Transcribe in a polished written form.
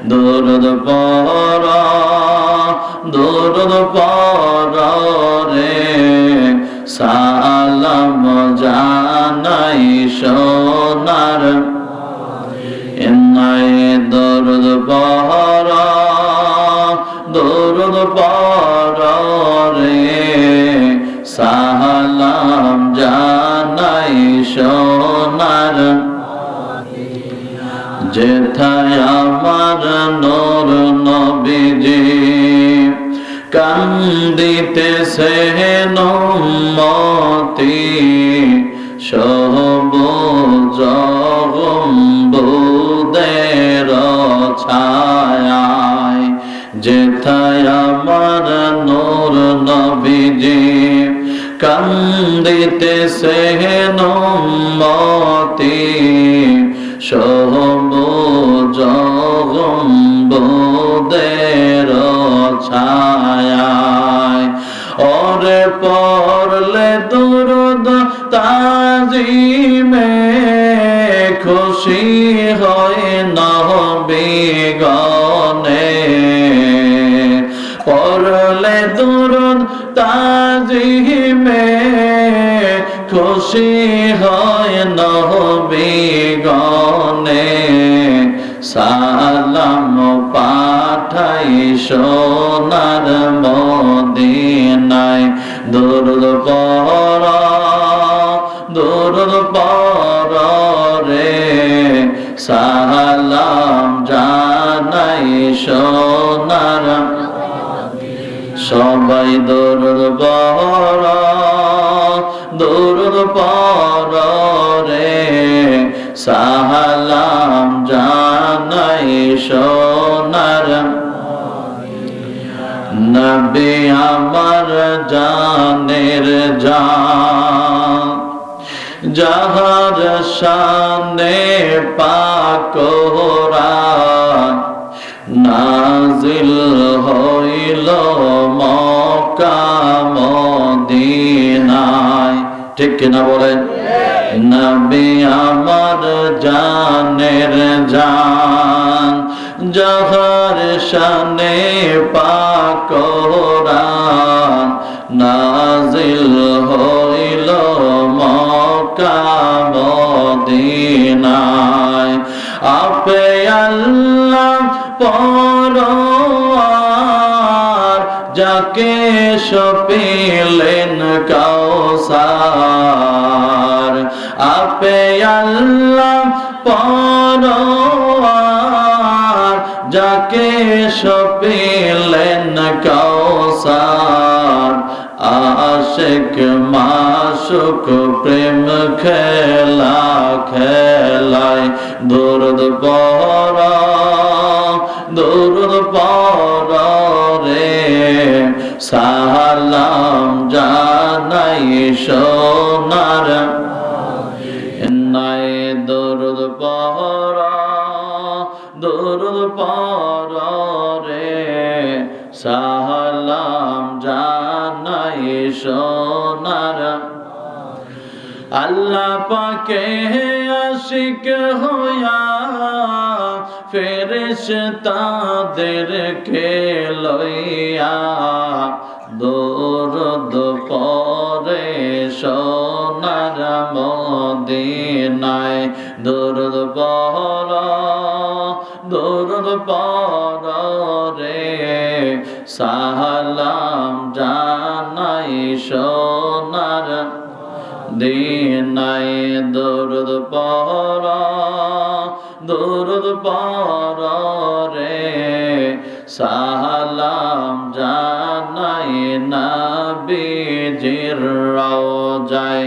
দরুদ পড়ো দরুদ পড়ো রে সালাম জানাই সোনার নাই দরুদ পড়ো দরুদ পড়ো রে সালাম জানাই সোনার যেথায় আমার নূর নবীজি কান্দিতেছে উম্মতি সবুজ গম্বুদের ছায়ায় যেথায় আমার নূর নবীজি কান্দিতেছে উম্মতি সবুজ গম্বুদের ছায়ায় ওরে পড়লে দুরুদ তাজিমে খুশি হয় নবীগণে পড়লে দুরুদ তাজিমে খুশি হয় নবীগণে সালাম পাঠাই সোনার মদিনায় দরুদ পড়ো দরুদ পড়ো রে সালাম জানাই সোনার সবাই দরুদ পড়ো দরুদ পড়ো রে সালাম জানাই সোনার নবী আমার জানের জান যাহার শানে পাক কোরআন নাজিল হইল মক্কা মদিনায় ঠিক কিনা বলেন নবী আমার জানের জান যাহার শানে পাক কোরআন নাজিল হইল মক্কা মদিনায় আপে আল্লাহ পরওয়ার যাকে সপিলেন কাউসার আপে আল্লাহ পরওয়ার যাকে সপিলেন কাউসার আশিক মাশুক প্রেম খেলা খেলায় দরুদ পড়ো দরুদ পড়ো রে সালাম জানাই সোনার নাই দরুদ পড়ো দরুদ পড়ো রে সালাম জানাই সোনার আল্লাহ পাকে আশিক হইয়া ফেরেশতাদেরকে লইয়া দরুদ পড়ে সোনার মদিনায় দরুদ পড়ো দরুদ পড়ো রে সালাম জানাই সোনার দিনায় দরুদ পড়ো দরুদ পড়ো রে সালাম জানাই নবীজির রওজায়।